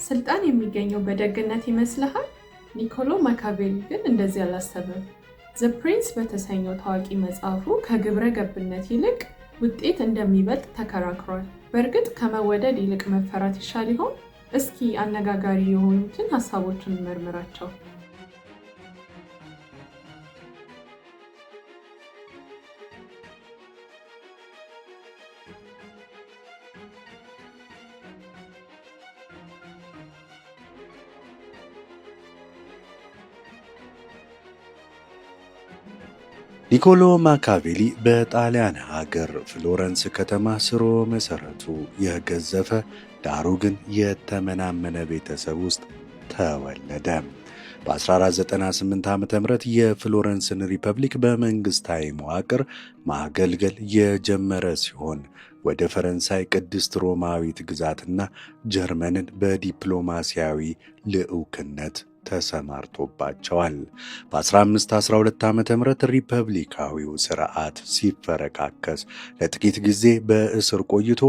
ስልጣን የሚገኘው በደግነት ይመስልሃል? ኒኮሎ ማካቬሊ ግን እንደዚህ አላሰበም። ዘ ፕሪንስ በተሰኘው ታዋቂ መጽሐፉ ከግብረ ገብነት ይልቅ ውጤት እንደሚበልጥ ተከራክሯል። በእርግጥ ከመወደድ ይልቅ መፈራት ይሻል ይሆን? እስኪ አነጋጋሪ የሆኑትን ሀሳቦችን እንመርምራቸው። ኒኮሎ ማካቬሊ በጣሊያን ሀገር ፍሎረንስ ከተማ ስርወ መሠረቱ የገዘፈ ዳሩ ግን የተመናመነ ቤተሰብ ውስጥ ተወለደ። በ1498 ዓ.ም የፍሎረንስን ሪፐብሊክ በመንግሥታዊ መዋቅር ማገልገል የጀመረ ሲሆን ወደ ፈረንሳይ ቅድስት ሮማዊት ግዛትና ጀርመንን በዲፕሎማሲያዊ ልዑክነት ተሰማርቶባቸዋል። በ1512 ዓ.ም ሪፐብሊካዊው ሥርዓት ሲፈረካከስ ለጥቂት ጊዜ በእስር ቆይቶ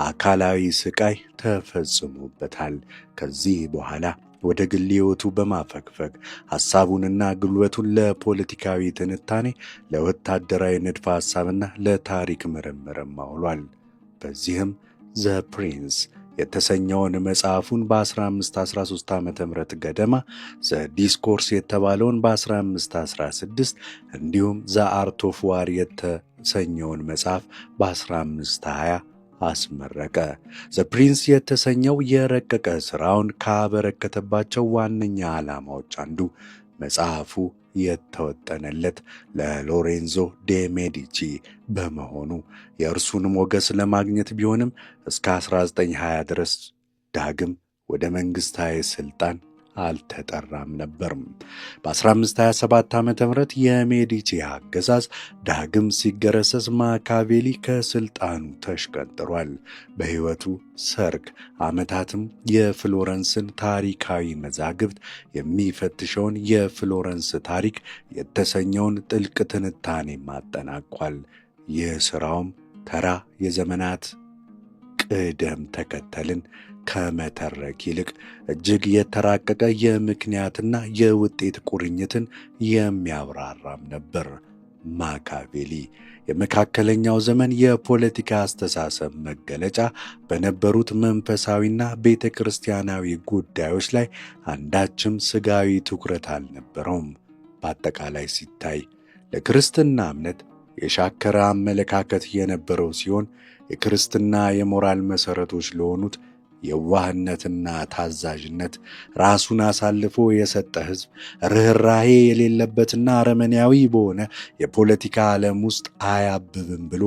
አካላዊ ስቃይ ተፈጽሞበታል። ከዚህ በኋላ ወደ ግል ሕይወቱ በማፈግፈግ ሐሳቡንና ጉልበቱን ለፖለቲካዊ ትንታኔ፣ ለወታደራዊ ንድፈ ሐሳብና ለታሪክ ምርምርም አውሏል። በዚህም ዘ ፕሪንስ የተሰኘውን መጽሐፉን በ1513 ዓ.ም ገደማ፣ ዘ ዲስኮርስ የተባለውን በ1516 እንዲሁም ዘ አርት ኦፍ ዋር የተሰኘውን መጽሐፍ በ1520 አስመረቀ። ዘ ፕሪንስ የተሰኘው የረቀቀ ሥራውን ካበረከተባቸው ዋነኛ ዓላማዎች አንዱ መጽሐፉ የተወጠነለት ለሎሬንዞ ዴ ሜዲቺ በመሆኑ የእርሱን ሞገስ ለማግኘት ቢሆንም እስከ 1920 ድረስ ዳግም ወደ መንግሥታዊ ሥልጣን አልተጠራም ነበርም። በ1527 ዓ.ም የሜዲቺ አገዛዝ ዳግም ሲገረሰስ ማካቬሊ ከሥልጣኑ ተሽቀንጥሯል። በሕይወቱ ሰርክ ዓመታትም የፍሎረንስን ታሪካዊ መዛግብት የሚፈትሸውን የፍሎረንስ ታሪክ የተሰኘውን ጥልቅ ትንታኔም አጠናቋል። ይህ ሥራውም ተራ የዘመናት ቅደም ተከተልን ከመተረክ ይልቅ እጅግ የተራቀቀ የምክንያትና የውጤት ቁርኝትን የሚያብራራም ነበር። ማካቬሊ የመካከለኛው ዘመን የፖለቲካ አስተሳሰብ መገለጫ በነበሩት መንፈሳዊና ቤተ ክርስቲያናዊ ጉዳዮች ላይ አንዳችም ሥጋዊ ትኩረት አልነበረውም። በአጠቃላይ ሲታይ ለክርስትና እምነት የሻከረ አመለካከት የነበረው ሲሆን የክርስትና የሞራል መሠረቶች ለሆኑት የዋህነትና ታዛዥነት፣ ራሱን አሳልፎ የሰጠ ሕዝብ፣ ርኅራኄ የሌለበትና አረመኔያዊ በሆነ የፖለቲካ ዓለም ውስጥ አያብብም ብሎ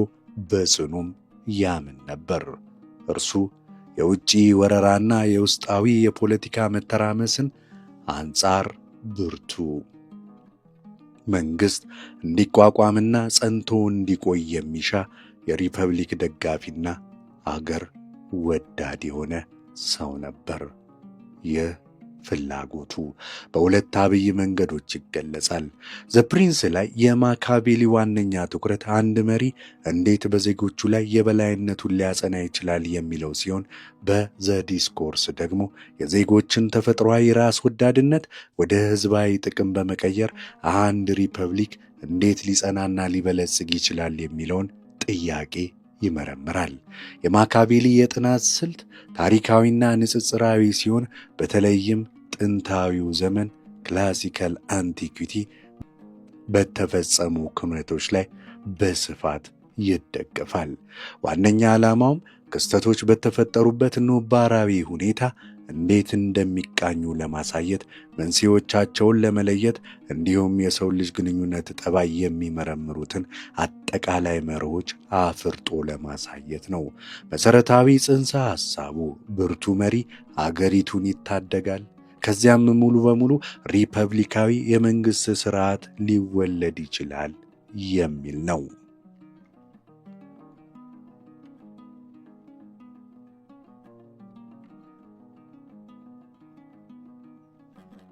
በጽኑም ያምን ነበር። እርሱ የውጭ ወረራና የውስጣዊ የፖለቲካ መተራመስን አንጻር ብርቱ መንግሥት እንዲቋቋምና ጸንቶ እንዲቆይ የሚሻ የሪፐብሊክ ደጋፊና አገር ወዳድ የሆነ ሰው ነበር። ይህ ፍላጎቱ በሁለት አብይ መንገዶች ይገለጻል። ዘ ፕሪንስ ላይ የማካቬሊ ዋነኛ ትኩረት አንድ መሪ እንዴት በዜጎቹ ላይ የበላይነቱን ሊያጸና ይችላል የሚለው ሲሆን፣ በዘ ዲስኮርስ ደግሞ የዜጎችን ተፈጥሯዊ ራስ ወዳድነት ወደ ሕዝባዊ ጥቅም በመቀየር አንድ ሪፐብሊክ እንዴት ሊጸናና ሊበለጽግ ይችላል የሚለውን ጥያቄ ይመረምራል። የማካቬሊ የጥናት ስልት ታሪካዊና ንጽጽራዊ ሲሆን በተለይም ጥንታዊው ዘመን ክላሲካል አንቲኩቲ በተፈጸሙ ክስተቶች ላይ በስፋት ይደገፋል። ዋነኛ ዓላማውም ክስተቶች በተፈጠሩበት ነባራዊ ሁኔታ እንዴት እንደሚቃኙ ለማሳየት፣ መንስኤዎቻቸውን ለመለየት እንዲሁም የሰው ልጅ ግንኙነት ጠባይ የሚመረምሩትን አጠቃላይ መርሆች አፍርጦ ለማሳየት ነው። መሠረታዊ ጽንሰ ሐሳቡ ብርቱ መሪ አገሪቱን ይታደጋል፣ ከዚያም ሙሉ በሙሉ ሪፐብሊካዊ የመንግሥት ሥርዓት ሊወለድ ይችላል የሚል ነው።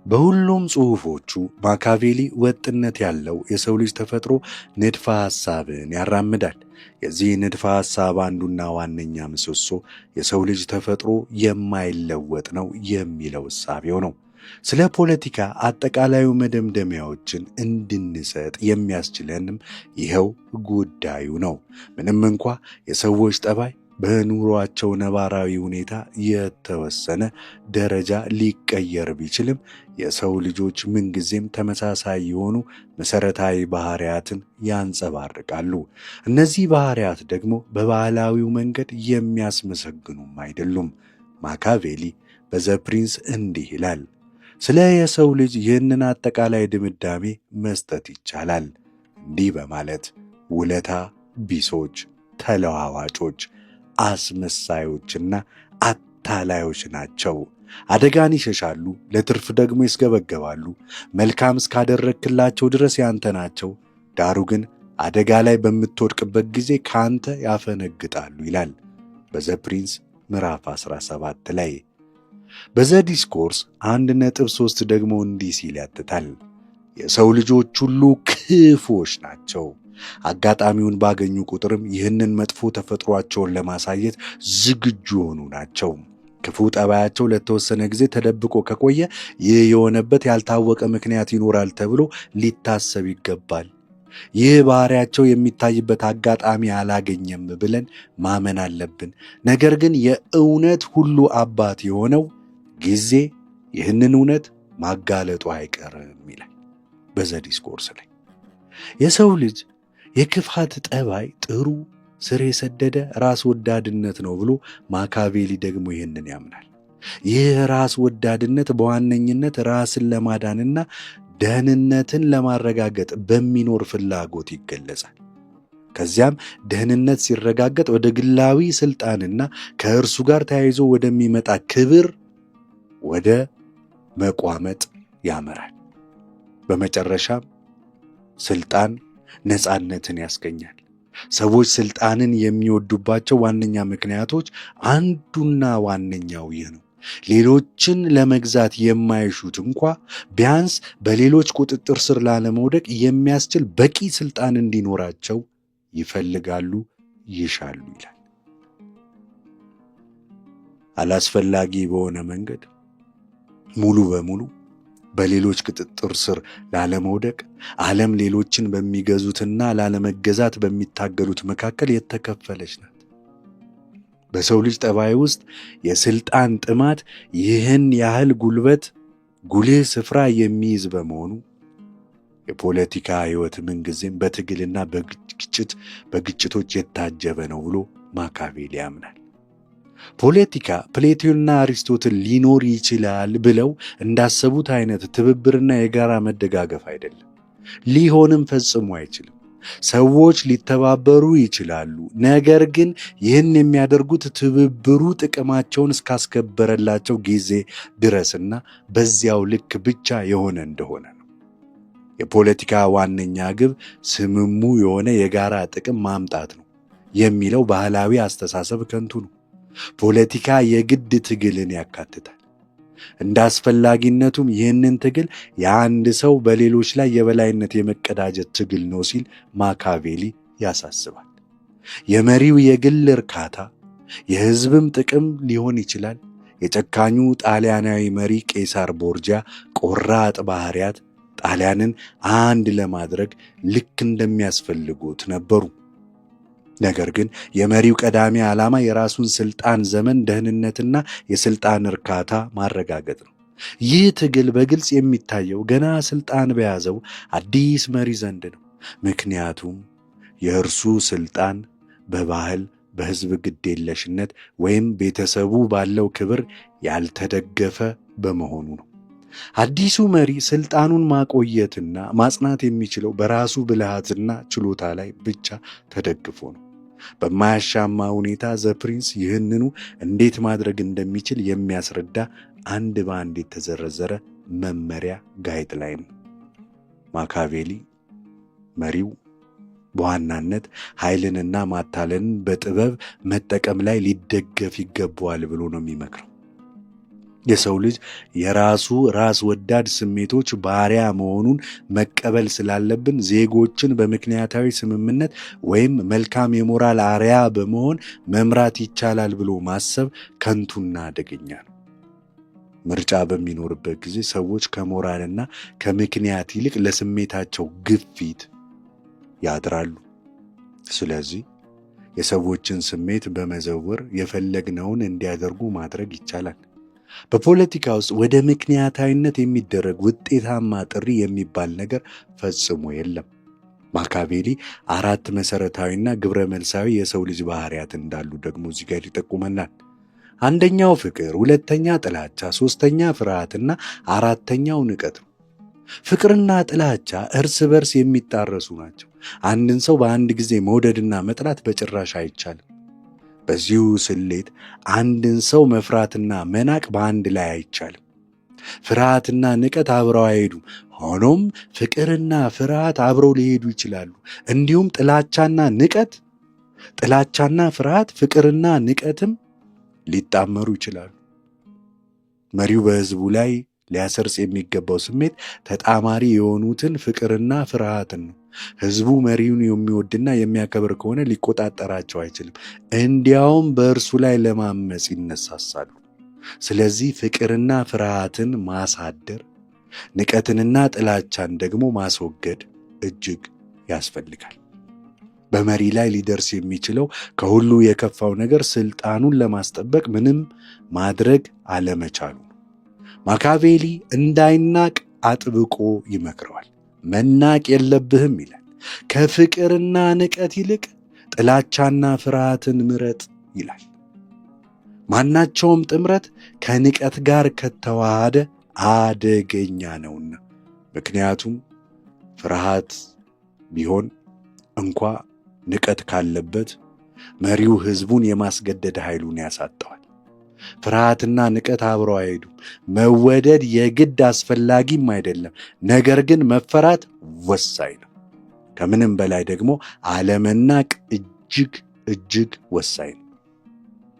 በሁሉም ጽሑፎቹ ማካቬሊ ወጥነት ያለው የሰው ልጅ ተፈጥሮ ንድፈ ሐሳብን ያራምዳል። የዚህ ንድፈ ሐሳብ አንዱና ዋነኛ ምሰሶ የሰው ልጅ ተፈጥሮ የማይለወጥ ነው የሚለው እሳቤው ነው። ስለ ፖለቲካ አጠቃላዩ መደምደሚያዎችን እንድንሰጥ የሚያስችለንም ይኸው ጉዳዩ ነው። ምንም እንኳ የሰዎች ጠባይ በኑሯቸው ነባራዊ ሁኔታ የተወሰነ ደረጃ ሊቀየር ቢችልም የሰው ልጆች ምንጊዜም ተመሳሳይ የሆኑ መሠረታዊ ባህሪያትን ያንጸባርቃሉ። እነዚህ ባህሪያት ደግሞ በባህላዊው መንገድ የሚያስመሰግኑም አይደሉም። ማካቬሊ በዘ ፕሪንስ እንዲህ ይላል። ስለ የሰው ልጅ ይህንን አጠቃላይ ድምዳሜ መስጠት ይቻላል እንዲህ በማለት ውለታ ቢሶች፣ ተለዋዋጮች፣ አስመሳዮችና አታላዮች ናቸው። አደጋን ይሸሻሉ፣ ለትርፍ ደግሞ ይስገበገባሉ። መልካም እስካደረግክላቸው ድረስ ያንተ ናቸው፣ ዳሩ ግን አደጋ ላይ በምትወድቅበት ጊዜ ካንተ ያፈነግጣሉ ይላል በዘ ፕሪንስ ምዕራፍ 17 ላይ። በዘ ዲስኮርስ 1.3 ደግሞ እንዲህ ሲል ያትታል። የሰው ልጆች ሁሉ ክፉዎች ናቸው። አጋጣሚውን ባገኙ ቁጥርም ይህንን መጥፎ ተፈጥሯቸውን ለማሳየት ዝግጁ የሆኑ ናቸው። ክፉ ጠባያቸው ለተወሰነ ጊዜ ተደብቆ ከቆየ ይህ የሆነበት ያልታወቀ ምክንያት ይኖራል ተብሎ ሊታሰብ ይገባል። ይህ ባህሪያቸው የሚታይበት አጋጣሚ አላገኘም ብለን ማመን አለብን። ነገር ግን የእውነት ሁሉ አባት የሆነው ጊዜ ይህንን እውነት ማጋለጡ አይቀርም ይላል በዘ ዲስኮርስ ላይ። የሰው ልጅ የክፋት ጠባይ ጥሩ ስር የሰደደ ራስ ወዳድነት ነው ብሎ ማካቬሊ ደግሞ ይህንን ያምናል። ይህ ራስ ወዳድነት በዋነኝነት ራስን ለማዳንና ደህንነትን ለማረጋገጥ በሚኖር ፍላጎት ይገለጻል። ከዚያም ደህንነት ሲረጋገጥ ወደ ግላዊ ስልጣንና ከእርሱ ጋር ተያይዞ ወደሚመጣ ክብር ወደ መቋመጥ ያመራል። በመጨረሻም ስልጣን ነፃነትን ያስገኛል። ሰዎች ስልጣንን የሚወዱባቸው ዋነኛ ምክንያቶች አንዱና ዋነኛው ይህ ነው። ሌሎችን ለመግዛት የማይሹት እንኳ ቢያንስ በሌሎች ቁጥጥር ስር ላለመውደቅ የሚያስችል በቂ ስልጣን እንዲኖራቸው ይፈልጋሉ፣ ይሻሉ ይላል። አላስፈላጊ በሆነ መንገድ ሙሉ በሙሉ በሌሎች ቁጥጥር ስር ላለመውደቅ ዓለም ሌሎችን በሚገዙትና ላለመገዛት በሚታገሉት መካከል የተከፈለች ናት። በሰው ልጅ ጠባይ ውስጥ የስልጣን ጥማት ይህን ያህል ጉልህ ስፍራ የሚይዝ በመሆኑ የፖለቲካ ሕይወት ምንጊዜም በትግልና በግጭቶች የታጀበ ነው ብሎ ማካቬሊ ያምናል። ፖለቲካ ፕሌቶንና አሪስቶትል ሊኖር ይችላል ብለው እንዳሰቡት አይነት ትብብርና የጋራ መደጋገፍ አይደለም። ሊሆንም ፈጽሞ አይችልም። ሰዎች ሊተባበሩ ይችላሉ፣ ነገር ግን ይህን የሚያደርጉት ትብብሩ ጥቅማቸውን እስካስከበረላቸው ጊዜ ድረስና በዚያው ልክ ብቻ የሆነ እንደሆነ ነው። የፖለቲካ ዋነኛ ግብ ስምሙ የሆነ የጋራ ጥቅም ማምጣት ነው የሚለው ባህላዊ አስተሳሰብ ከንቱ ነው። ፖለቲካ የግድ ትግልን ያካትታል። እንደ አስፈላጊነቱም ይህንን ትግል የአንድ ሰው በሌሎች ላይ የበላይነት የመቀዳጀት ትግል ነው ሲል ማካቬሊ ያሳስባል። የመሪው የግል እርካታ የሕዝብም ጥቅም ሊሆን ይችላል። የጨካኙ ጣሊያናዊ መሪ ቄሳር ቦርጂያ ቆራጥ ባህሪያት ጣሊያንን አንድ ለማድረግ ልክ እንደሚያስፈልጉት ነበሩ። ነገር ግን የመሪው ቀዳሚ ዓላማ የራሱን ስልጣን ዘመን ደህንነትና የስልጣን እርካታ ማረጋገጥ ነው። ይህ ትግል በግልጽ የሚታየው ገና ስልጣን በያዘው አዲስ መሪ ዘንድ ነው። ምክንያቱም የእርሱ ስልጣን በባህል፣ በሕዝብ ግዴለሽነት ወይም ቤተሰቡ ባለው ክብር ያልተደገፈ በመሆኑ ነው። አዲሱ መሪ ስልጣኑን ማቆየትና ማጽናት የሚችለው በራሱ ብልሃትና ችሎታ ላይ ብቻ ተደግፎ ነው። በማያሻማ ሁኔታ ዘ ፕሪንስ ይህንኑ እንዴት ማድረግ እንደሚችል የሚያስረዳ አንድ በአንድ የተዘረዘረ መመሪያ ጋይድላይን ነው። ማካቬሊ መሪው በዋናነት ኃይልንና ማታለልን በጥበብ መጠቀም ላይ ሊደገፍ ይገባዋል ብሎ ነው የሚመክረው። የሰው ልጅ የራሱ ራስ ወዳድ ስሜቶች ባሪያ መሆኑን መቀበል ስላለብን ዜጎችን በምክንያታዊ ስምምነት ወይም መልካም የሞራል አርያ በመሆን መምራት ይቻላል ብሎ ማሰብ ከንቱና አደገኛ ነው። ምርጫ በሚኖርበት ጊዜ ሰዎች ከሞራልና ከምክንያት ይልቅ ለስሜታቸው ግፊት ያድራሉ። ስለዚህ የሰዎችን ስሜት በመዘወር የፈለግነውን እንዲያደርጉ ማድረግ ይቻላል። በፖለቲካ ውስጥ ወደ ምክንያታዊነት የሚደረግ ውጤታማ ጥሪ የሚባል ነገር ፈጽሞ የለም። ማካቬሊ 4 መሰረታዊና ግብረ መልሳዊ የሰው ልጅ ባህሪያት እንዳሉ ደግሞ እዚህ ጋር ይጠቁመናል። አንደኛው ፍቅር፣ ሁለተኛ ጥላቻ፣ ሶስተኛ ፍርሃትና አራተኛው ንቀት ነው። ፍቅርና ጥላቻ እርስ በርስ የሚጣረሱ ናቸው። አንድን ሰው በአንድ ጊዜ መውደድና መጥላት በጭራሽ አይቻልም። በዚሁ ስሌት አንድን ሰው መፍራትና መናቅ በአንድ ላይ አይቻልም። ፍርሃትና ንቀት አብረው አይሄዱም። ሆኖም ፍቅርና ፍርሃት አብረው ሊሄዱ ይችላሉ። እንዲሁም ጥላቻና ፍርሃት፣ ፍቅርና ንቀትም ሊጣመሩ ይችላሉ። መሪው በሕዝቡ ላይ ሊያሰርጽ የሚገባው ስሜት ተጣማሪ የሆኑትን ፍቅርና ፍርሃትን ነው። ሕዝቡ መሪውን የሚወድና የሚያከብር ከሆነ ሊቆጣጠራቸው አይችልም። እንዲያውም በእርሱ ላይ ለማመፅ ይነሳሳሉ። ስለዚህ ፍቅርና ፍርሃትን ማሳደር፣ ንቀትንና ጥላቻን ደግሞ ማስወገድ እጅግ ያስፈልጋል። በመሪ ላይ ሊደርስ የሚችለው ከሁሉ የከፋው ነገር ስልጣኑን ለማስጠበቅ ምንም ማድረግ አለመቻሉ ነው። ማካቬሊ እንዳይናቅ አጥብቆ ይመክረዋል። መናቅ የለብህም ይላል። ከፍቅርና ንቀት ይልቅ ጥላቻና ፍርሃትን ምረጥ ይላል። ማናቸውም ጥምረት ከንቀት ጋር ከተዋሃደ አደገኛ ነውና። ምክንያቱም ፍርሃት ቢሆን እንኳ ንቀት ካለበት መሪው ሕዝቡን የማስገደድ ኃይሉን ያሳጠዋል። ፍርሃትና ንቀት አብረው አይሄዱም። መወደድ የግድ አስፈላጊም አይደለም፣ ነገር ግን መፈራት ወሳኝ ነው። ከምንም በላይ ደግሞ አለመናቅ እጅግ ወሳኝ ነው።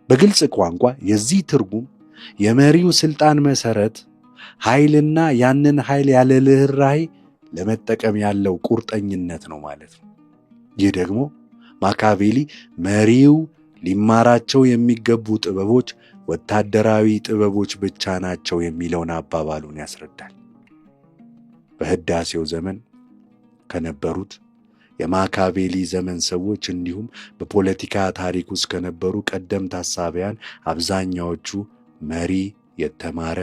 በግልጽ ቋንቋ የዚህ ትርጉም የመሪው ስልጣን መሰረት ኃይልና ያንን ኃይል ያለ ርኅራኄ ለመጠቀም ያለው ቁርጠኝነት ነው ማለት ነው። ይህ ደግሞ ማካቬሊ መሪው ሊማራቸው የሚገቡ ጥበቦች ወታደራዊ ጥበቦች ብቻ ናቸው የሚለውን አባባሉን ያስረዳል። በህዳሴው ዘመን ከነበሩት የማካቬሊ ዘመን ሰዎች እንዲሁም በፖለቲካ ታሪክ ውስጥ ከነበሩ ቀደምት ሐሳቢያን አብዛኛዎቹ መሪ የተማረ፣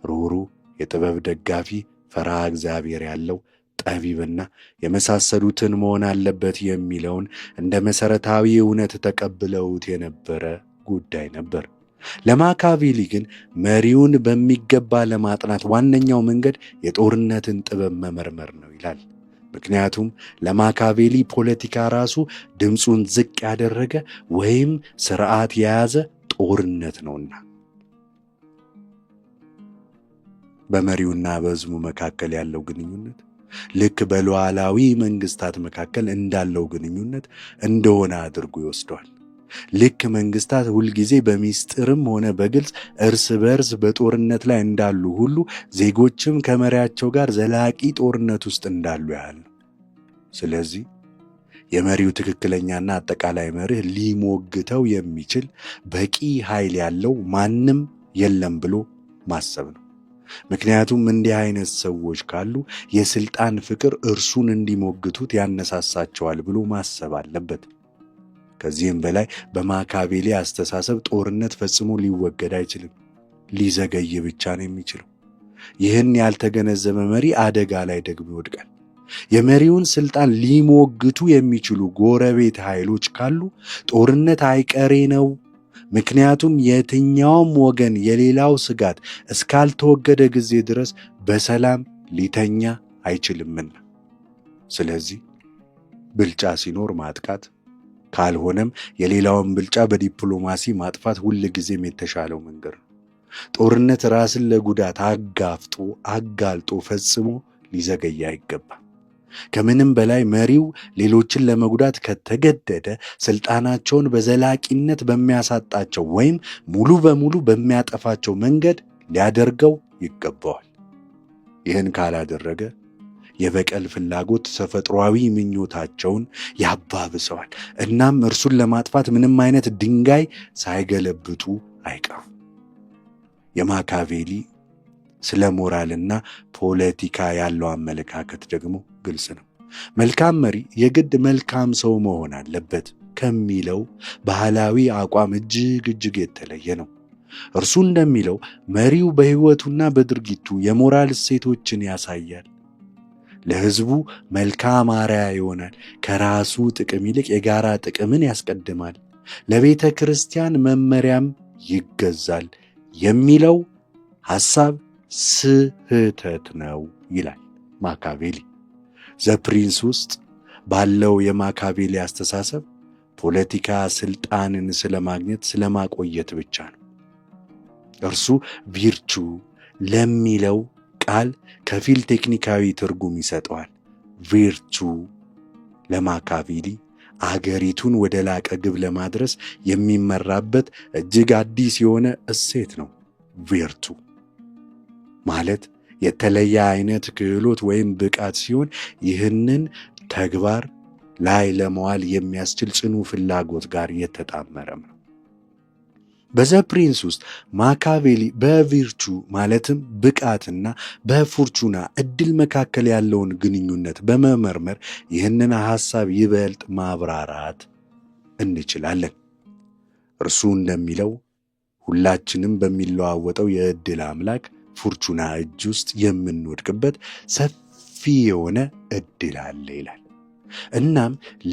ርኅሩህ፣ የጥበብ ደጋፊ፣ ፈሪሃ እግዚአብሔር ያለው ጠቢብና የመሳሰሉትን መሆን አለበት የሚለውን እንደ መሰረታዊ እውነት ተቀብለውት የነበረ ጉዳይ ነበር። ለማካቬሊ ግን መሪውን በሚገባ ለማጥናት ዋነኛው መንገድ የጦርነትን ጥበብ መመርመር ነው ይላል። ምክንያቱም ለማካቬሊ ፖለቲካ ራሱ ድምፁን ዝቅ ያደረገ ወይም ስርዓት የያዘ ጦርነት ነውና። በመሪውና በሕዝቡ መካከል ያለው ግንኙነት ልክ በሉዓላዊ መንግስታት መካከል እንዳለው ግንኙነት እንደሆነ አድርጎ ይወስደዋል። ልክ መንግስታት ሁልጊዜ በሚስጥርም ሆነ በግልጽ እርስ በርስ በጦርነት ላይ እንዳሉ ሁሉ ዜጎችም ከመሪያቸው ጋር ዘላቂ ጦርነት ውስጥ እንዳሉ ያህል ነው። ስለዚህ የመሪው ትክክለኛና አጠቃላይ መርህ ሊሞግተው የሚችል በቂ ኃይል ያለው ማንም የለም ብሎ ማሰብ ነው። ምክንያቱም እንዲህ አይነት ሰዎች ካሉ የስልጣን ፍቅር እርሱን እንዲሞግቱት ያነሳሳቸዋል ብሎ ማሰብ አለበት። ከዚህም በላይ በማካቬሊ አስተሳሰብ ጦርነት ፈጽሞ ሊወገድ አይችልም፣ ሊዘገይ ብቻ ነው የሚችለው። ይህን ያልተገነዘበ መሪ አደጋ ላይ ደግሞ ይወድቃል። የመሪውን ስልጣን ሊሞግቱ የሚችሉ ጎረቤት ኃይሎች ካሉ ጦርነት አይቀሬ ነው። ምክንያቱም የትኛውም ወገን የሌላው ስጋት እስካልተወገደ ጊዜ ድረስ በሰላም ሊተኛ አይችልምና። ስለዚህ ብልጫ ሲኖር ማጥቃት፣ ካልሆነም የሌላውን ብልጫ በዲፕሎማሲ ማጥፋት ሁልጊዜም የተሻለው መንገድ ነው። ጦርነት ራስን ለጉዳት አጋልጦ ፈጽሞ ሊዘገይ አይገባም። ከምንም በላይ መሪው ሌሎችን ለመጉዳት ከተገደደ ስልጣናቸውን በዘላቂነት በሚያሳጣቸው ወይም ሙሉ በሙሉ በሚያጠፋቸው መንገድ ሊያደርገው ይገባዋል። ይህን ካላደረገ የበቀል ፍላጎት ተፈጥሯዊ ምኞታቸውን ያባብሰዋል። እናም እርሱን ለማጥፋት ምንም አይነት ድንጋይ ሳይገለብጡ አይቀሩም። የማካቬሊ ስለ ሞራልና ፖለቲካ ያለው አመለካከት ደግሞ ግልጽ ነው። መልካም መሪ የግድ መልካም ሰው መሆን አለበት ከሚለው ባህላዊ አቋም እጅግ የተለየ ነው። እርሱ እንደሚለው መሪው በሕይወቱና በድርጊቱ የሞራል እሴቶችን ያሳያል። ለሕዝቡ መልካም አርአያ ይሆናል። ከራሱ ጥቅም ይልቅ የጋራ ጥቅምን ያስቀድማል። ለቤተ ክርስቲያን መመሪያም ይገዛል የሚለው ሐሳብ ስህተት ነው ይላል ማካቬሊ። ዘፕሪንስ ውስጥ ባለው የማካቬሊ አስተሳሰብ ፖለቲካ ስልጣንን ስለማግኘት ስለማቆየት ብቻ ነው። እርሱ ቪርቹ ለሚለው ቃል ከፊል ቴክኒካዊ ትርጉም ይሰጠዋል። ቪርቹ ለማካቬሊ አገሪቱን ወደ ላቀ ግብ ለማድረስ የሚመራበት እጅግ አዲስ የሆነ እሴት ነው። ቪርቱ ማለት የተለየ አይነት ክህሎት ወይም ብቃት ሲሆን ይህንን ተግባር ላይ ለመዋል የሚያስችል ጽኑ ፍላጎት ጋር የተጣመረም ነው። በዘፕሪንስ ውስጥ ማካቬሊ በቪርቹ ማለትም ብቃትና በፎርቹና ዕድል መካከል ያለውን ግንኙነት በመመርመር ይህንን ሐሳብ ይበልጥ ማብራራት እንችላለን። እርሱ እንደሚለው ሁላችንም በሚለዋወጠው የዕድል አምላክ ፎርቹና እጅ ውስጥ የምንወድቅበት ሰፊ የሆነ ዕድል አለ ይላል። እናም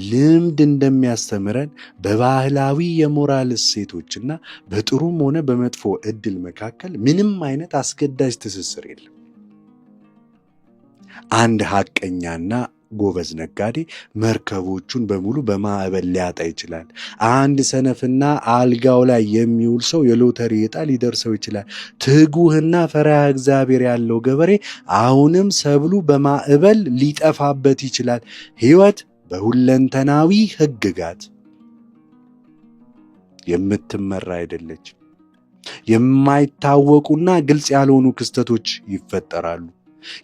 ልምድ እንደሚያስተምረን በባህላዊ የሞራል እሴቶችና በጥሩም ሆነ በመጥፎ ዕድል መካከል ምንም አይነት አስገዳጅ ትስስር የለም። አንድ ሐቀኛና ጎበዝ ነጋዴ መርከቦቹን በሙሉ በማዕበል ሊያጣ ይችላል። አንድ ሰነፍና አልጋው ላይ የሚውል ሰው የሎተሪ ዕጣ ሊደርሰው ይችላል። ትጉህና ፈሪሃ እግዚአብሔር ያለው ገበሬ አሁንም ሰብሉ በማዕበል ሊጠፋበት ይችላል። ሕይወት በሁለንተናዊ ሕግጋት የምትመራ አይደለችም። የማይታወቁና ግልጽ ያልሆኑ ክስተቶች ይፈጠራሉ።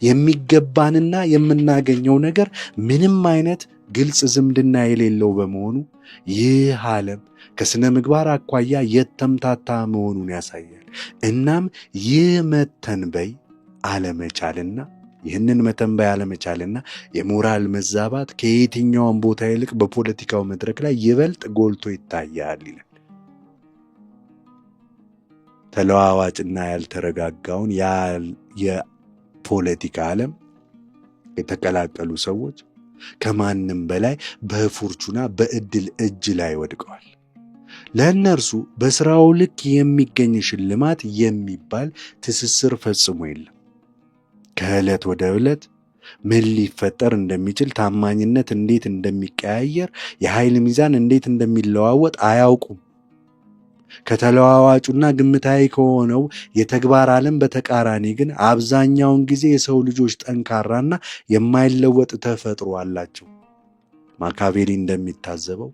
የሚገባንና የምናገኘው ነገር ምንም አይነት ግልጽ ዝምድና የሌለው በመሆኑ ይህ ዓለም ከሥነ ምግባር አኳያ የተምታታ መሆኑን ያሳያል። እናም ይህ መተንበይ አለመቻልና የሞራል መዛባት ከየትኛውም ቦታ ይልቅ በፖለቲካው መድረክ ላይ ይበልጥ ጎልቶ ይታያል ይላል። ተለዋዋጭና ያልተረጋጋውን የፖለቲካ ዓለም የተቀላቀሉ ሰዎች ከማንም በላይ በፎርቹና በዕድል እጅ ላይ ወድቀዋል። ለእነርሱ በሥራው ልክ የሚገኝ ሽልማት የሚባል ትስስር ፈጽሞ የለም። ከዕለት ወደ ዕለት ምን ሊፈጠር እንደሚችል፣ ታማኝነት እንዴት እንደሚቀያየር፣ የኃይል ሚዛን እንዴት እንደሚለዋወጥ አያውቁም። ከተለዋዋጩና ግምታዊ ከሆነው የተግባር ዓለም በተቃራኒ ግን አብዛኛውን ጊዜ የሰው ልጆች ጠንካራና የማይለወጥ ተፈጥሮ አላቸው። ማካቬሊ እንደሚታዘበው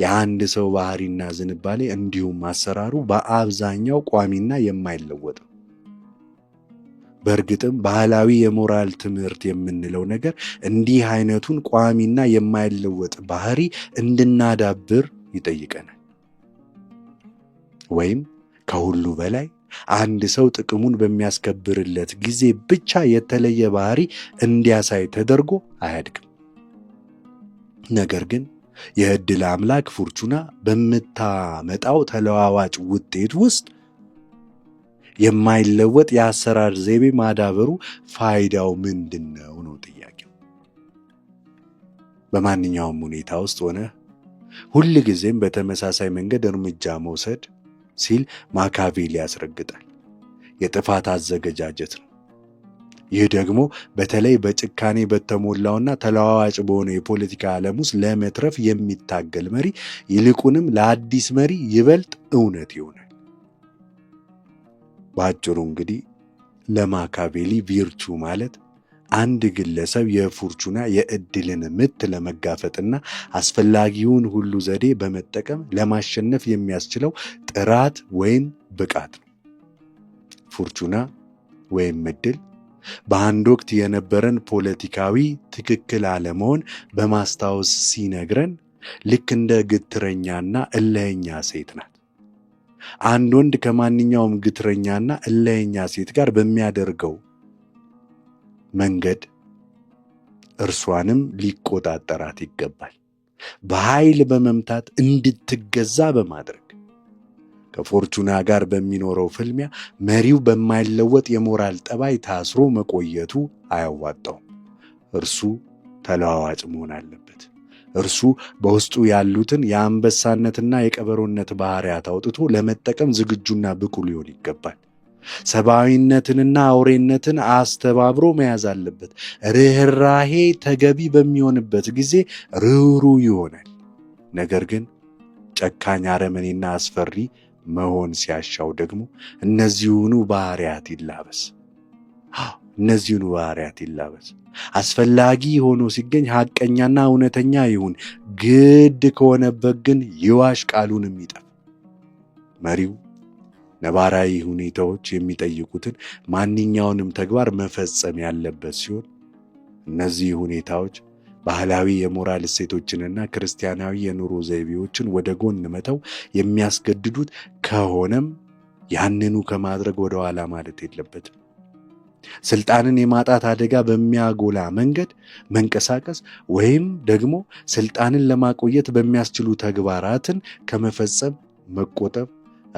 የአንድ ሰው ባህሪና ዝንባሌ እንዲሁም አሰራሩ በአብዛኛው ቋሚና የማይለወጥ ነው። በእርግጥም ባህላዊ የሞራል ትምህርት የምንለው ነገር እንዲህ አይነቱን ቋሚና የማይለወጥ ባህሪ እንድናዳብር ይጠይቀናል። ወይም ከሁሉ በላይ አንድ ሰው ጥቅሙን በሚያስከብርለት ጊዜ ብቻ የተለየ ባህሪ እንዲያሳይ ተደርጎ አያድግም። ነገር ግን የዕድል አምላክ ፎርቹና በምታመጣው ተለዋዋጭ ውጤት ውስጥ የማይለወጥ የአሰራር ዘይቤ ማዳበሩ ፋይዳው ምንድን ነው ነው ጥያቄው። በማንኛውም ሁኔታ ውስጥ ሆነ ሁል ጊዜም በተመሳሳይ መንገድ እርምጃ መውሰድ ሲል ማካቬሊ ያስረግጣል። የጥፋት አዘገጃጀት ነው። ይህ ደግሞ በተለይ በጭካኔ በተሞላውና ተለዋዋጭ በሆነ የፖለቲካ ዓለም ውስጥ ለመትረፍ የሚታገል መሪ ይልቁንም ለአዲስ መሪ ይበልጥ እውነት ይሆናል። በአጭሩ እንግዲህ ለማካቬሊ ቪርቹ ማለት አንድ ግለሰብ የፎርቹና የዕድልን ምት ለመጋፈጥና አስፈላጊውን ሁሉ ዘዴ በመጠቀም ለማሸነፍ የሚያስችለው ጥራት ወይም ብቃት ነው። ፉርቹና ወይም ዕድል በአንድ ወቅት የነበረን ፖለቲካዊ ትክክል አለመሆን በማስታወስ ሲነግረን ልክ እንደ ግትረኛና እልኸኛ ሴት ናት። አንድ ወንድ ከማንኛውም ግትረኛና እልኸኛ ሴት ጋር በሚያደርገው መንገድ እርሷንም ሊቆጣጠራት ይገባል። በኃይል በመምታት እንድትገዛ በማድረግ ከፎርቹና ጋር በሚኖረው ፍልሚያ መሪው በማይለወጥ የሞራል ጠባይ ታስሮ መቆየቱ አያዋጣውም። እርሱ ተለዋዋጭ መሆን አለበት። እርሱ በውስጡ ያሉትን የአንበሳነትና የቀበሮነት ባህሪያት አውጥቶ ለመጠቀም ዝግጁና ብቁ ሊሆን ይገባል። ሰብአዊነትንና አውሬነትን አስተባብሮ መያዝ አለበት። ርኅራሄ ተገቢ በሚሆንበት ጊዜ ርኅሩህ ይሆናል። ነገር ግን ጨካኝ፣ አረመኔና አስፈሪ መሆን ሲያሻው ደግሞ እነዚሁኑ ባህሪያት ይላበስ። አስፈላጊ ሆኖ ሲገኝ ሐቀኛና እውነተኛ ይሁን። ግድ ከሆነበት ግን ይዋሽ፣ ቃሉንም ይጠፍ። መሪው ነባራዊ ሁኔታዎች የሚጠይቁትን ማንኛውንም ተግባር መፈጸም ያለበት ሲሆን እነዚህ ሁኔታዎች ባህላዊ የሞራል እሴቶችንና ክርስቲያናዊ የኑሮ ዘይቤዎችን ወደ ጎን መተው የሚያስገድዱት ከሆነም ያንኑ ከማድረግ ወደ ኋላ ማለት የለበትም። ስልጣንን የማጣት አደጋ በሚያጎላ መንገድ መንቀሳቀስ ወይም ደግሞ ስልጣንን ለማቆየት በሚያስችሉ ተግባራትን ከመፈጸም መቆጠብ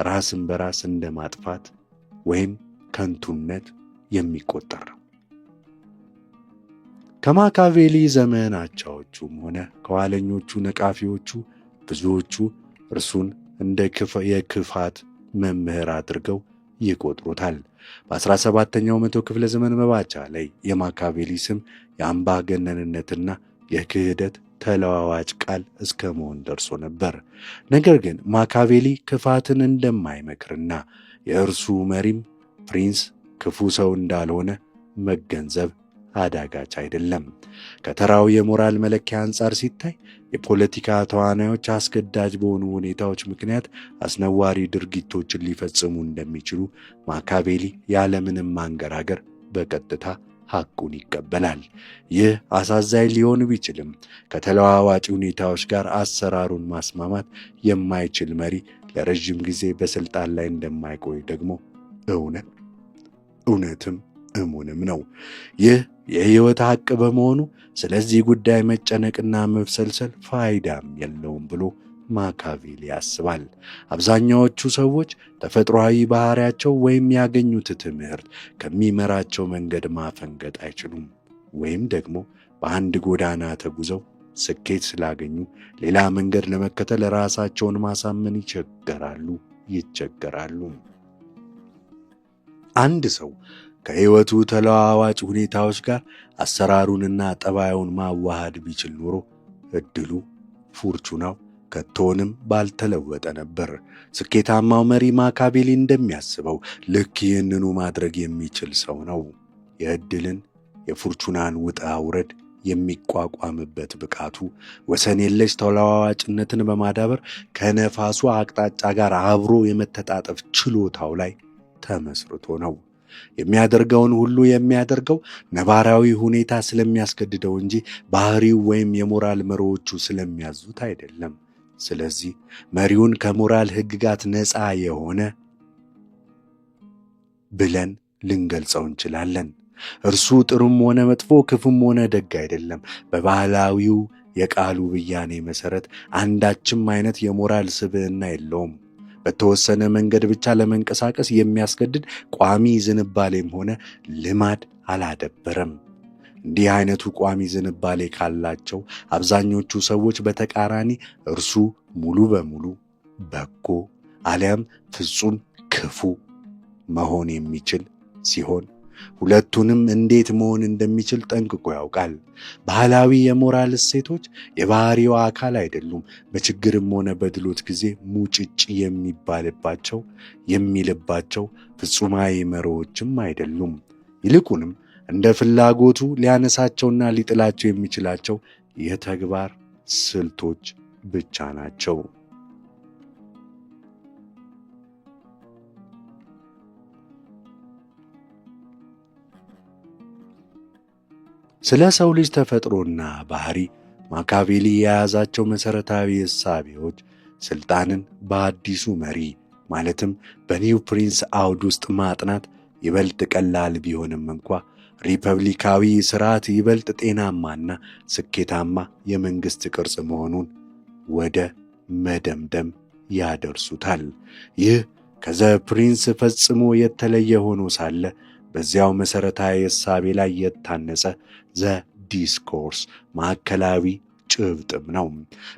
ራስን በራስ እንደ ማጥፋት ወይም ከንቱነት የሚቆጠር ነው። ከማካቬሊ ዘመን አቻዎቹም ሆነ ከኋለኞቹ ነቃፊዎቹ ብዙዎቹ እርሱን እንደ የክፋት መምህር አድርገው ይቆጥሩታል። በ17ኛው መቶ ክፍለ ዘመን መባቻ ላይ የማካቬሊ ስም የአምባገነንነትና የክህደት ተለዋዋጭ ቃል እስከ መሆን ደርሶ ነበር። ነገር ግን ማካቬሊ ክፋትን እንደማይመክርና የእርሱ መሪም ፕሪንስ ክፉ ሰው እንዳልሆነ መገንዘብ አዳጋች አይደለም። ከተራው የሞራል መለኪያ አንጻር ሲታይ የፖለቲካ ተዋናዮች አስገዳጅ በሆኑ ሁኔታዎች ምክንያት አስነዋሪ ድርጊቶችን ሊፈጽሙ እንደሚችሉ ማካቬሊ ያለምንም ማንገራገር በቀጥታ ሐቁን ይቀበላል። ይህ አሳዛኝ ሊሆን ቢችልም ከተለዋዋጭ ሁኔታዎች ጋር አሰራሩን ማስማማት የማይችል መሪ ለረዥም ጊዜ በስልጣን ላይ እንደማይቆይ ደግሞ እውነትም እሙንም ነው። ይህ የሕይወት ሐቅ በመሆኑ ስለዚህ ጉዳይ መጨነቅና መብሰልሰል ፋይዳም የለውም ብሎ ማካቬሊ ያስባል። አብዛኛዎቹ ሰዎች ተፈጥሯዊ ባህሪያቸው ወይም ያገኙት ትምህርት ከሚመራቸው መንገድ ማፈንገጥ አይችሉም፣ ወይም ደግሞ በአንድ ጎዳና ተጉዘው ስኬት ስላገኙ ሌላ መንገድ ለመከተል ራሳቸውን ማሳመን ይቸገራሉ። አንድ ሰው ከሕይወቱ ተለዋዋጭ ሁኔታዎች ጋር አሰራሩንና ጠባዩን ማዋሃድ ቢችል ኖሮ ዕድሉ፣ ፎርቹናው ከቶንም ባልተለወጠ ነበር። ስኬታማው መሪ ማካቬሊ እንደሚያስበው ልክ ይህንኑ ማድረግ የሚችል ሰው ነው። የዕድልን የፎርቹናን ውጣ ውረድ የሚቋቋምበት ብቃቱ ወሰን የለሽ ተለዋዋጭነትን በማዳበር ከነፋሱ አቅጣጫ ጋር አብሮ የመተጣጠፍ ችሎታው ላይ ተመስርቶ ነው። የሚያደርገውን ሁሉ የሚያደርገው ነባራዊ ሁኔታ ስለሚያስገድደው እንጂ ባህሪው ወይም የሞራል መርሆቹ ስለሚያዙት አይደለም። ስለዚህ መሪውን ከሞራል ሕግጋት ነፃ የሆነ ብለን ልንገልጸው እንችላለን። እርሱ ጥሩም ሆነ መጥፎ፣ ክፉም ሆነ ደግ አይደለም። በባህላዊው የቃሉ ብያኔ መሠረት አንዳችም አይነት የሞራል ስብዕና የለውም። በተወሰነ መንገድ ብቻ ለመንቀሳቀስ የሚያስገድድ ቋሚ ዝንባሌም ሆነ ልማድ አላደበረም። እንዲህ አይነቱ ቋሚ ዝንባሌ ካላቸው አብዛኞቹ ሰዎች በተቃራኒ እርሱ ሙሉ በሙሉ በጎ አሊያም ፍጹም ክፉ መሆን የሚችል ሲሆን ሁለቱንም እንዴት መሆን እንደሚችል ጠንቅቆ ያውቃል። ባህላዊ የሞራል እሴቶች የባህሪው አካል አይደሉም። በችግርም ሆነ በድሎት ጊዜ ሙጭጭ የሚልባቸው ፍጹማዊ መርሆችም አይደሉም። ይልቁንም እንደ ፍላጎቱ ሊያነሳቸውና ሊጥላቸው የሚችላቸው የተግባር ስልቶች ብቻ ናቸው። ስለ ሰው ልጅ ተፈጥሮና ባህሪ ማካቬሊ የያዛቸው መሠረታዊ እሳቤዎች ሥልጣንን በአዲሱ መሪ ማለትም በኒው ፕሪንስ አውድ ውስጥ ማጥናት ይበልጥ ቀላል ቢሆንም እንኳ ሪፐብሊካዊ ሥርዓት ይበልጥ ጤናማና ስኬታማ የመንግሥት ቅርጽ መሆኑን ወደ መደምደም ያደርሱታል። ይህ ከዘ ፕሪንስ ፈጽሞ የተለየ ሆኖ ሳለ በዚያው መሠረታዊ እሳቤ ላይ የታነጸ ዘ ዲስኮርስ ማዕከላዊ ጭብጥም ነው።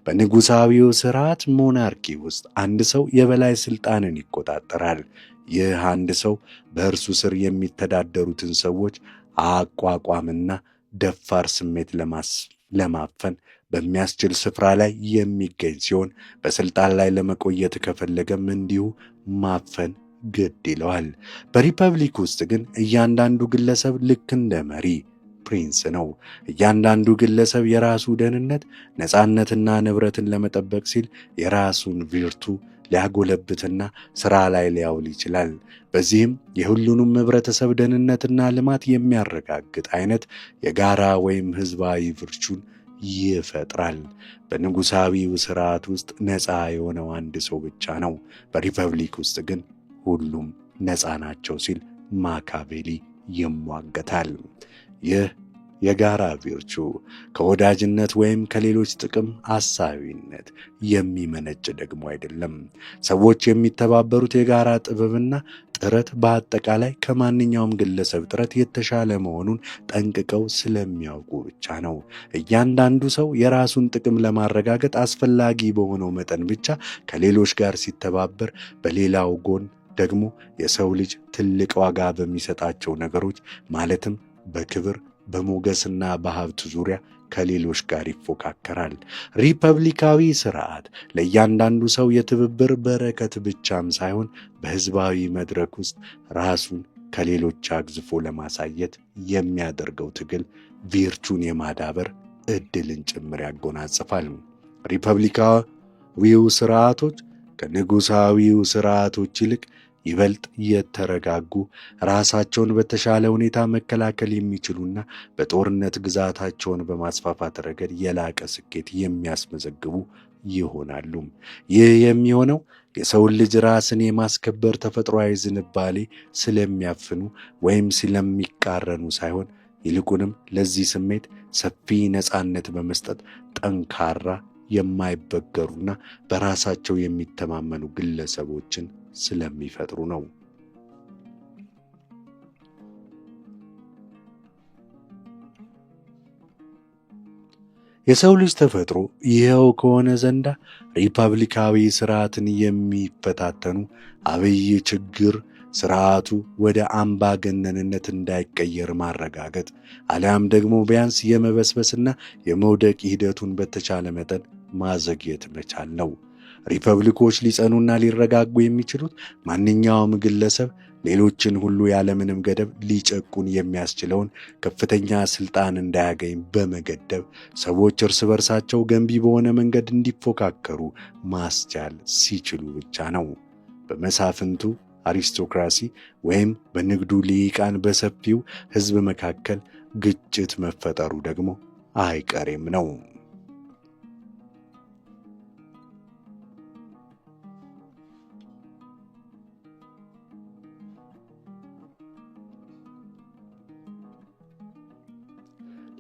በንጉሣዊው ሥርዓት ሞናርኪ ውስጥ አንድ ሰው የበላይ ሥልጣንን ይቆጣጠራል። ይህ አንድ ሰው በእርሱ ስር የሚተዳደሩትን ሰዎች አቋቋምና ደፋር ስሜት ለማፈን በሚያስችል ስፍራ ላይ የሚገኝ ሲሆን በሥልጣን ላይ ለመቆየት ከፈለገም እንዲሁ ማፈን ግድ ይለዋል። በሪፐብሊክ ውስጥ ግን እያንዳንዱ ግለሰብ ልክ እንደ መሪ ፕሪንስ ነው። እያንዳንዱ ግለሰብ የራሱ ደህንነት፣ ነፃነትና ንብረትን ለመጠበቅ ሲል የራሱን ቪርቱ ሊያጎለብትና ሥራ ላይ ሊያውል ይችላል። በዚህም የሁሉንም ኅብረተሰብ ደህንነትና ልማት የሚያረጋግጥ አይነት የጋራ ወይም ሕዝባዊ ቪርቹን ይፈጥራል። በንጉሣዊው ሥርዓት ውስጥ ነፃ የሆነው አንድ ሰው ብቻ ነው። በሪፐብሊክ ውስጥ ግን ሁሉም ነፃ ናቸው ሲል ማካቬሊ ይሟገታል። ይህ የጋራ ቪርቹ ከወዳጅነት ወይም ከሌሎች ጥቅም አሳቢነት የሚመነጭ ደግሞ አይደለም። ሰዎች የሚተባበሩት የጋራ ጥበብና ጥረት በአጠቃላይ ከማንኛውም ግለሰብ ጥረት የተሻለ መሆኑን ጠንቅቀው ስለሚያውቁ ብቻ ነው። እያንዳንዱ ሰው የራሱን ጥቅም ለማረጋገጥ አስፈላጊ በሆነው መጠን ብቻ ከሌሎች ጋር ሲተባበር፣ በሌላው ጎን ደግሞ የሰው ልጅ ትልቅ ዋጋ በሚሰጣቸው ነገሮች ማለትም በክብር በሞገስና በሀብት ዙሪያ ከሌሎች ጋር ይፎካከራል። ሪፐብሊካዊ ሥርዓት ለእያንዳንዱ ሰው የትብብር በረከት ብቻም ሳይሆን በሕዝባዊ መድረክ ውስጥ ራሱን ከሌሎች አግዝፎ ለማሳየት የሚያደርገው ትግል ቪርቹን የማዳበር ዕድልን ጭምር ያጎናጽፋል። ሪፐብሊካዊው ሥርዓቶች ከንጉሣዊው ሥርዓቶች ይልቅ ይበልጥ የተረጋጉ፣ ራሳቸውን በተሻለ ሁኔታ መከላከል የሚችሉና በጦርነት ግዛታቸውን በማስፋፋት ረገድ የላቀ ስኬት የሚያስመዘግቡ ይሆናሉ። ይህ የሚሆነው የሰውን ልጅ ራስን የማስከበር ተፈጥሯዊ ዝንባሌ ስለሚያፍኑ ወይም ስለሚቃረኑ ሳይሆን ይልቁንም ለዚህ ስሜት ሰፊ ነፃነት በመስጠት ጠንካራ፣ የማይበገሩና በራሳቸው የሚተማመኑ ግለሰቦችን ስለሚፈጥሩ ነው። የሰው ልጅ ተፈጥሮ ይኸው ከሆነ ዘንዳ ሪፐብሊካዊ ሥርዓትን የሚፈታተኑ አብይ ችግር ሥርዓቱ ወደ አምባገነንነት እንዳይቀየር ማረጋገጥ አሊያም ደግሞ ቢያንስ የመበስበስና የመውደቅ ሂደቱን በተቻለ መጠን ማዘግየት መቻል ነው። ሪፐብሊኮች ሊጸኑና ሊረጋጉ የሚችሉት ማንኛውም ግለሰብ ሌሎችን ሁሉ ያለምንም ገደብ ሊጨቁን የሚያስችለውን ከፍተኛ ስልጣን እንዳያገኝ በመገደብ ሰዎች እርስ በርሳቸው ገንቢ በሆነ መንገድ እንዲፎካከሩ ማስቻል ሲችሉ ብቻ ነው። በመሳፍንቱ አሪስቶክራሲ ወይም በንግዱ ልሂቃን በሰፊው ሕዝብ መካከል ግጭት መፈጠሩ ደግሞ አይቀሬም ነው።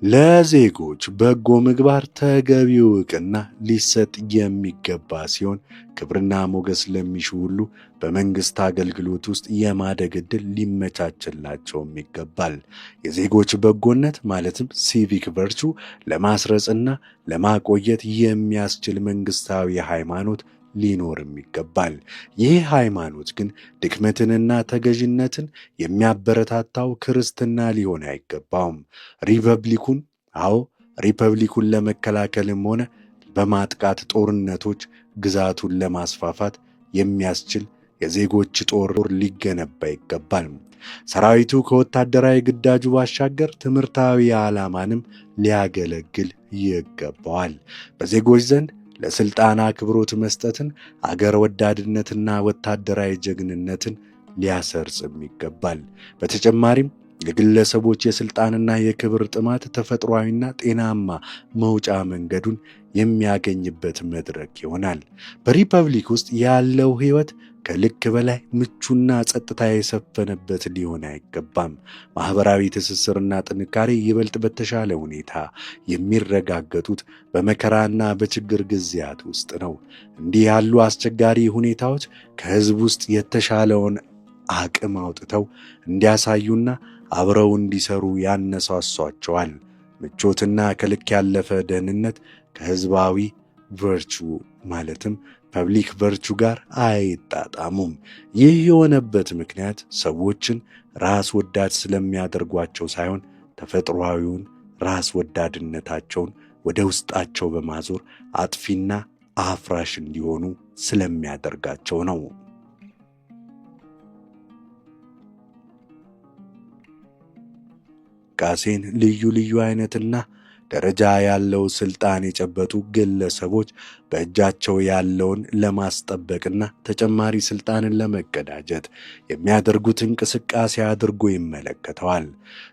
ለዜጎች በጎ ምግባር ተገቢው ዕውቅና ሊሰጥ የሚገባ ሲሆን ክብርና ሞገስ ለሚሹ ሁሉ በመንግሥት አገልግሎት ውስጥ የማደግ ዕድል ሊመቻችላቸውም ይገባል። የዜጎች በጎነት ማለትም ሲቪክ ቨርቹ ለማስረጽና ለማቆየት የሚያስችል መንግሥታዊ ሃይማኖት ሊኖርም ይገባል። ይህ ሃይማኖት ግን ድክመትንና ተገዥነትን የሚያበረታታው ክርስትና ሊሆን አይገባውም። ሪፐብሊኩን ለመከላከልም ሆነ በማጥቃት ጦርነቶች ግዛቱን ለማስፋፋት የሚያስችል የዜጎች ጦር ሊገነባ ይገባል። ሰራዊቱ ከወታደራዊ ግዳጁ ባሻገር ትምህርታዊ ዓላማንም ሊያገለግል ይገባዋል። በዜጎች ዘንድ ለስልጣን አክብሮት መስጠትን፣ አገር ወዳድነትና ወታደራዊ ጀግንነትን ሊያሰርጽም ይገባል። በተጨማሪም የግለሰቦች የሥልጣንና የክብር ጥማት ተፈጥሯዊና ጤናማ መውጫ መንገዱን የሚያገኝበት መድረክ ይሆናል። በሪፐብሊክ ውስጥ ያለው ሕይወት ከልክ በላይ ምቹና ጸጥታ የሰፈነበት ሊሆን አይገባም። ማኅበራዊ ትስስርና ጥንካሬ ይበልጥ በተሻለ ሁኔታ የሚረጋገጡት በመከራና በችግር ጊዜያት ውስጥ ነው። እንዲህ ያሉ አስቸጋሪ ሁኔታዎች ከሕዝብ ውስጥ የተሻለውን አቅም አውጥተው እንዲያሳዩና አብረው እንዲሰሩ ያነሳሷቸዋል። ምቾትና ከልክ ያለፈ ደህንነት ከሕዝባዊ ቨርቹ ማለትም ፐብሊክ ቨርቹ ጋር አይጣጣሙም። ይህ የሆነበት ምክንያት ሰዎችን ራስ ወዳድ ስለሚያደርጓቸው ሳይሆን ተፈጥሯዊውን ራስ ወዳድነታቸውን ወደ ውስጣቸው በማዞር አጥፊና አፍራሽ እንዲሆኑ ስለሚያደርጋቸው ነው። ቃሴን ልዩ ልዩ አይነትና ደረጃ ያለው ስልጣን የጨበጡ ግለሰቦች በእጃቸው ያለውን ለማስጠበቅና ተጨማሪ ስልጣንን ለመቀዳጀት የሚያደርጉት እንቅስቃሴ አድርጎ ይመለከተዋል።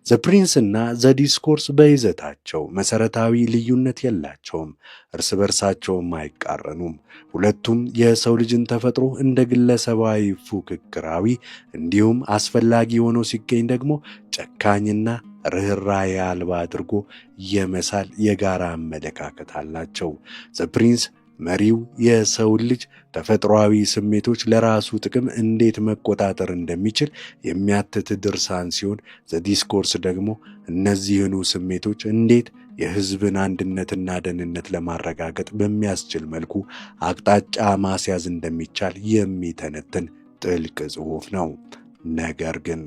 ዘ ፕሪንስ እና ዘ ዲስኮርስ በይዘታቸው መሰረታዊ ልዩነት የላቸውም፣ እርስ በርሳቸውም አይቃረኑም። ሁለቱም የሰው ልጅን ተፈጥሮ እንደ ግለሰባዊ ፉክክራዊ እንዲሁም አስፈላጊ ሆኖ ሲገኝ ደግሞ ጨካኝና ርኅራኄ አልባ አድርጎ የመሳል የጋራ አመለካከት አላቸው። ዘ ፕሪንስ መሪው የሰውን ልጅ ተፈጥሯዊ ስሜቶች ለራሱ ጥቅም እንዴት መቆጣጠር እንደሚችል የሚያትት ድርሳን ሲሆን፣ ዘ ዲስኮርስ ደግሞ እነዚህኑ ስሜቶች እንዴት የሕዝብን አንድነትና ደህንነት ለማረጋገጥ በሚያስችል መልኩ አቅጣጫ ማስያዝ እንደሚቻል የሚተነትን ጥልቅ ጽሑፍ ነው። ነገር ግን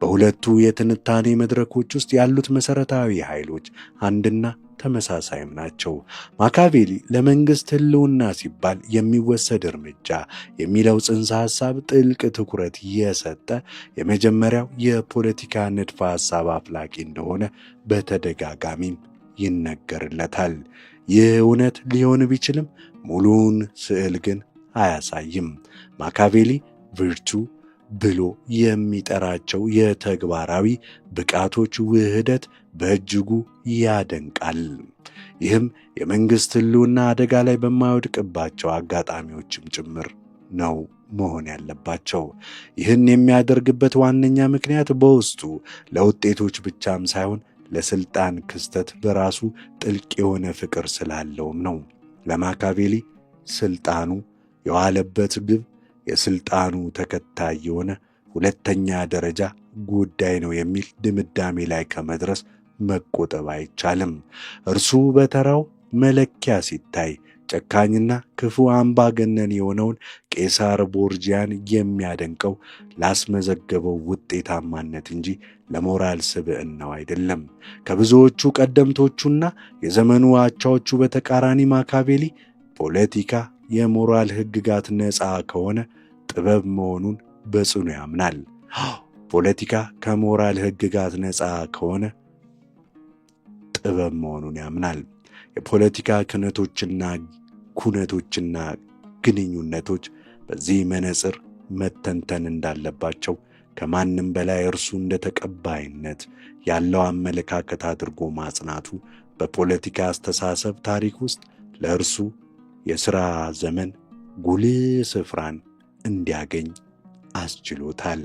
በሁለቱ የትንታኔ መድረኮች ውስጥ ያሉት መሠረታዊ ኃይሎች አንድና ተመሳሳይም ናቸው። ማካቬሊ ለመንግሥት ሕልውና ሲባል የሚወሰድ እርምጃ የሚለው ጽንሰ ሐሳብ ጥልቅ ትኩረት የሰጠ የመጀመሪያው የፖለቲካ ንድፈ ሐሳብ አፍላቂ እንደሆነ በተደጋጋሚም ይነገርለታል። ይህ እውነት ሊሆን ቢችልም ሙሉውን ስዕል ግን አያሳይም። ማካቬሊ ቪርቹ ብሎ የሚጠራቸው የተግባራዊ ብቃቶች ውህደት በእጅጉ ያደንቃል። ይህም የመንግሥት ሕልውና አደጋ ላይ በማይወድቅባቸው አጋጣሚዎችም ጭምር ነው መሆን ያለባቸው። ይህን የሚያደርግበት ዋነኛ ምክንያት በውስጡ ለውጤቶች ብቻም ሳይሆን ለሥልጣን ክስተት በራሱ ጥልቅ የሆነ ፍቅር ስላለውም ነው። ለማካቬሊ ሥልጣኑ የዋለበት ግብ የሥልጣኑ ተከታይ የሆነ ሁለተኛ ደረጃ ጉዳይ ነው የሚል ድምዳሜ ላይ ከመድረስ መቆጠብ አይቻልም። እርሱ በተራው መለኪያ ሲታይ ጨካኝና ክፉ አምባገነን የሆነውን ቄሳር ቦርጂያን የሚያደንቀው ላስመዘገበው ውጤታማነት እንጂ ለሞራል ስብዕናው አይደለም። ከብዙዎቹ ቀደምቶቹና የዘመኑ አቻዎቹ በተቃራኒ ማካቬሊ ፖለቲካ የሞራል ሕግጋት ነፃ ከሆነ ጥበብ መሆኑን በጽኑ ያምናል። ፖለቲካ ከሞራል ሕግጋት ነፃ ከሆነ ጥበብ መሆኑን ያምናል። የፖለቲካ ኩነቶችና ግንኙነቶች በዚህ መነጽር መተንተን እንዳለባቸው ከማንም በላይ እርሱ እንደ ተቀባይነት ያለው አመለካከት አድርጎ ማጽናቱ በፖለቲካ አስተሳሰብ ታሪክ ውስጥ ለእርሱ የሥራ ዘመን ጉልህ ስፍራን እንዲያገኝ አስችሎታል።